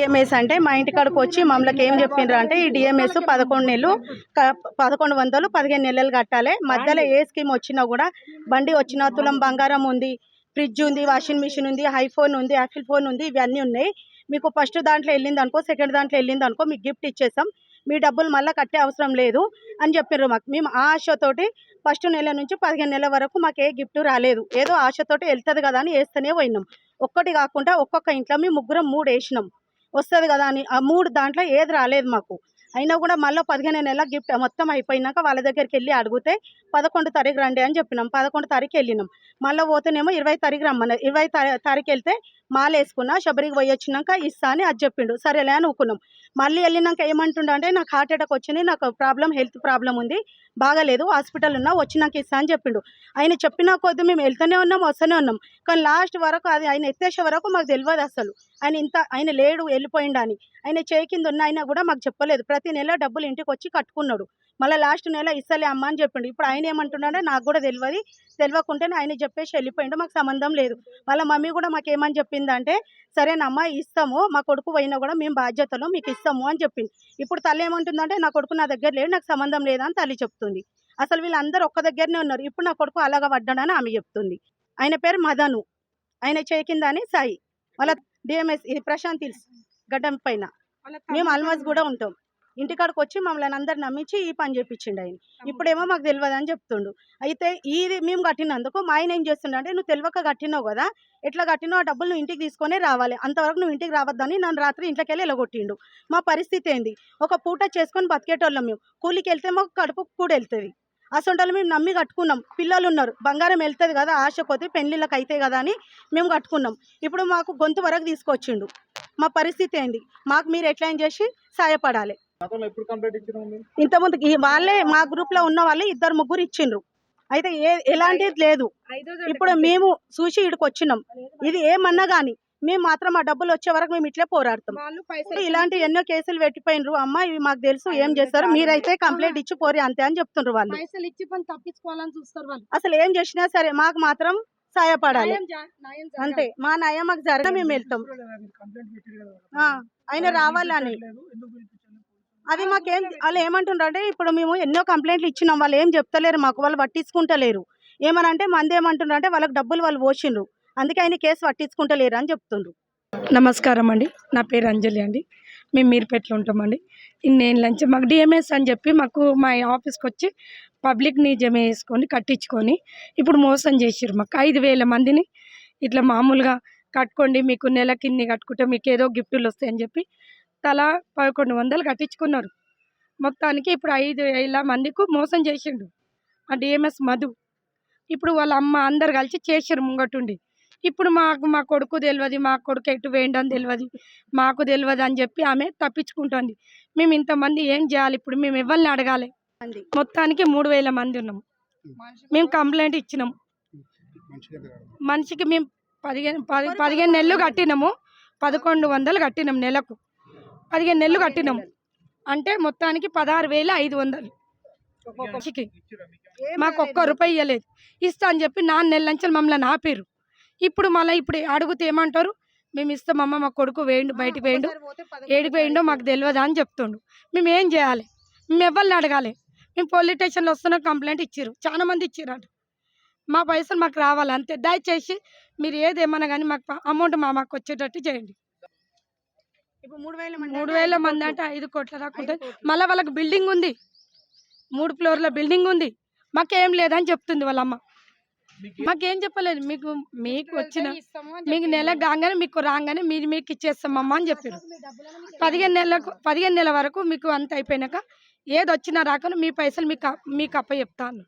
DMs అంటే మా ఇంటికాడకు వచ్చి మమ్మల్ని ఏం చెప్పిండ్రు అంటే ఈ డిఎంఎస్ 11 నెలలు 1100 15 నెలలు కట్టాలి. మధ్యలో ఏ స్కీమ్ వచ్చినా కూడా బండి వచ్చినా తులం బంగారం ఉంది, ఫ్రిడ్జ్ ఉంది, వాషింగ్ మిషన్ ఉంది, ఐఫోన్ ఉంది, యాపిల్ ఫోన్ ఉంది, ఇవన్నీ ఉన్నాయి. మీకు ఫస్ట్ దాంట్లో వెళ్ళింది అనుకో, సెకండ్ దాంట్లో వెళ్ళింది అనుకో మీకు గిఫ్ట్ ఇచ్చేస్తాం, మీ డబ్బులు మళ్ళీ కట్టే అవసరం లేదు అని చెప్పారు మాకు. మేము ఆ ఆశతోటి ఫస్ట్ నెల నుంచి 15 నెలల వరకు మాకు ఏ గిఫ్ట్ రాలేదు. ఏదో ఆశతోటి వెళ్తుంది కదా అని వేస్తూనే పోయినాం. ఒక్కటి కాకుండా ఒక్కొక్క ఇంట్లో మేము ముగ్గురం 3 వేసినాం, వస్తుంది కదా అని. ఆ 3 దాంట్లో ఏది రాలేదు మాకు. అయినా కూడా మళ్ళీ 15 నెలల గిఫ్ట్ మొత్తం అయిపోయినాక వాళ్ళ దగ్గరికి వెళ్ళి అడిగితే 11 తారీఖు రండి అని చెప్పినాం. 11 తారీఖు వెళ్ళినాం. మళ్ళీ పోతేనేమో 20 తారీఖు రమ్మన్నారు. 20 తారీఖు వెళ్తే మాల వేసుకున్నా, శబరికి పోయి వచ్చినాక ఇస్తా అని అది చెప్పిండు. సరేలే అని ఊకున్నాం. మళ్ళీ వెళ్ళినాక ఏమంటుండ అంటే నాకు హార్ట్ అటాక్ వచ్చింది, నాకు హెల్త్ ప్రాబ్లం ఉంది, బాగాలేదు, హాస్పిటల్ ఉన్నా, వచ్చినాక ఇస్తా అని చెప్పిండు. ఆయన చెప్పిన కొద్ది మేము వెళ్తూనే ఉన్నాం, వస్తూనే ఉన్నాం. కానీ లాస్ట్ వరకు అది ఆయన ఎత్తేసే వరకు మాకు తెలియదు అసలు ఆయన లేడు, వెళ్ళిపోయిండు అని. ఆయన చేయి కింద ఉన్న అయినా కూడా మాకు చెప్పలేదు. ప్రతి నెల డబ్బులు ఇంటికి వచ్చి కట్టుకున్నాడు. మళ్ళీ లాస్ట్ నెల ఇస్తలే అమ్మ అని చెప్పిండు. ఇప్పుడు ఆయన ఏమంటున్నాడో నాకు కూడా తెలియకుంటేనే ఆయన చెప్పేసి వెళ్ళిపోయిండు, మాకు సంబంధం లేదు. వాళ్ళ మమ్మీ కూడా మాకు ఏమని చెప్పిందంటే సరేనమ్మా ఇస్తాము, మా కొడుకు పోయినా కూడా మేము బాధ్యతలు మీకు ఇస్తాము అని చెప్పింది. ఇప్పుడు తల్లి ఏమంటుందంటే నా కొడుకు నా దగ్గర లేడు, నాకు సంబంధం లేదని తల్లి చెప్తుంది. అసలు వీళ్ళందరూ ఒక్క దగ్గరనే ఉన్నారు. ఇప్పుడు నా కొడుకు అలాగా పడ్డాడని ఆమె చెప్తుంది. ఆయన పేరు మదను, ఆయన చేయి కింద అని సాయి. వాళ్ళ డిఎంఎస్ ఇది ప్రశాంత్ హిల్స్ గడ్డం పైన. మేము ఆల్మోస్ట్ కూడా ఉంటాం. ఇంటికాడికి వచ్చి మమ్మల్ని అందరు నమ్మించి ఈ పని చేయించిండు ఆయన. ఇప్పుడేమో మాకు తెలియదు అని చెప్తుండు. అయితే ఇది మేము కట్టినందుకు మా ఆయన ఏం చేస్తుండే అంటే నువ్వు తెలియక కట్టినావు కదా, ఎట్లా కట్టినావు, ఆ డబ్బులు నువ్వు ఇంటికి తీసుకొని రావాలి, అంతవరకు నువ్వు ఇంటికి రావద్దని నన్ను రాత్రి ఇంట్లోకి వెళ్ళి ఎలగొట్టిండు. మా పరిస్థితి ఏంది, ఒక పూట చేసుకొని బతికేటోళ్ళం మేము. కూలికి వెళ్తే మాకు కడుపు కూడా వెళ్తుంది. అసొంటోళ్ళు మేము నమ్మి కట్టుకున్నాం. పిల్లలు ఉన్నారు, బంగారం వెళ్తుంది కదా, ఆశ కొద్ది పెళ్ళిళ్ళకి అయితే కదా అని మేము కట్టుకున్నాం. ఇప్పుడు మాకు గొంతు వరకు తీసుకొచ్చిండు. మా పరిస్థితి ఏంది, మాకు మీరు ఎట్లా చేసి సహాయపడాలి. ఇంతకుముందు వాళ్ళే మా గ్రూప్ లో ఉన్న వాళ్ళు 2-3 ఇచ్చిండ్రు. అయితే ఎలాంటిది లేదు. ఇప్పుడు మేము చూసి ఇక్కడికి వచ్చినాం. ఇది ఏమన్నా గానీ మేము మాత్రం ఆ డబ్బులు వచ్చే వరకు మేము ఇట్లే పోరాడతాం. ఇలాంటి ఎన్నో కేసులు పెట్టిపోయినరు. అమ్మ ఇవి మాకు తెలుసు, ఏం చేస్తారు, మీరైతే కంప్లైంట్ ఇచ్చి పోరి అంతే అని చెప్తుండ్రు వాళ్ళు. అసలు ఏం చేసినా సరే మాకు మాత్రం సహాయపడాలి అంతే. మా న్యాయం మాకు జరగ మేము వెళ్తాం. ఆయన రావాలని అది మాకేం. వాళ్ళు ఏమంటుండ్రు అంటే ఇప్పుడు మేము ఎన్నో కంప్లైంట్లు ఇచ్చినాం, వాళ్ళు ఏం చెప్తలేరు మాకు, వాళ్ళు పట్టించుకుంటలేరు. ఏమనంటే మంది ఏమంటుండ్రు అంటే వాళ్ళకి డబ్బులు వాళ్ళు పోసిండ్రు, అందుకే ఆయన కేసు పట్టించుకుంటలేరు అని చెప్తుండ్రు. నమస్కారం అండి, నా పేరు అంజలి అండి. మేము మీరుపేటలో ఉంటామండి. ఇన్నేళ్ళ నుంచి మాకు డిఎంఎస్ అని చెప్పి మాకు మా ఆఫీస్కి వచ్చి పబ్లిక్ని జమ చేసుకొని కట్టించుకొని ఇప్పుడు మోసం చేసిర్రు. మాకు 5,000 మందిని ఇట్లా మామూలుగా కట్టుకోండి, మీకు నెలకిన్ని కట్టుకుంటే మీకు ఏదో గిఫ్టులు వస్తాయని చెప్పి తలా 1100 కట్టించుకున్నారు. మొత్తానికి ఇప్పుడు 5,000 మందికి మోసం చేసిండు ఆ డిఎంఎస్ మధు. ఇప్పుడు వాళ్ళ అమ్మ అందరు కలిసి చేసిర్రు ముంగటుండి. ఇప్పుడు మా కొడుకు తెలియదు, మా కొడుకు ఎటు వేయండి తెలియదు, మాకు తెలియదు అని చెప్పి ఆమె తప్పించుకుంటుంది. మేము ఇంతమంది ఏం చేయాలి, ఇప్పుడు మేము ఎవరిని అడగాలి? మొత్తానికి 3,000 మంది ఉన్నాము. మేము కంప్లైంట్ ఇచ్చినాము. మనిషికి మేము 15 నెలలు కట్టినాము, 1100 కట్టినాం, నెలకు 15 నెలలు కట్టినాము. అంటే మొత్తానికి 16,500 మనిషికి. మాకు ఒక్క రూపాయి ఇవ్వలేదు. ఇస్తా అని చెప్పి 4 నెలల నుంచి మమ్మల్ని ఆపారు. ఇప్పుడు అడిగితే ఏమంటారు, మేము ఇస్తామమ్మ, మా కొడుకు వేయండు, బయటకు వేయండు, ఏడికి వేయండో మాకు తెలియదా అని చెప్తుండు. మేము ఏం చేయాలి, మేము ఎవరిని అడగాలి? మేము పోలీస్ స్టేషన్లో వస్తున్న కంప్లైంట్ ఇచ్చారు, చాలా మంది ఇచ్చారు. మా పైసలు మాకు రావాలి అంతే. దయచేసి మీరు ఏదేమన్నా కానీ మాకు అమౌంట్ మాకు వచ్చేటట్టు చేయండి. ఇప్పుడు 3,000 మంది అంటే 5 కోట్ల దాకా ఉంటుంది. మళ్ళీ వాళ్ళకి బిల్డింగ్ ఉంది, 3 ఫ్లోర్ల బిల్డింగ్ ఉంది. మాకేం లేదని చెప్తుంది వాళ్ళ అమ్మ. మాకేం చెప్పలేదు, మీకు వచ్చిన మీకు నెల కాగానే మీకు రాగానే మీకు ఇచ్చేస్తామమ్మా అని చెప్పారు. 15 నెలల వరకు మీకు అంత అయిపోయినాక ఏది వచ్చినా రాకుండా మీ పైసలు మీకు అప్ప చెప్తాను.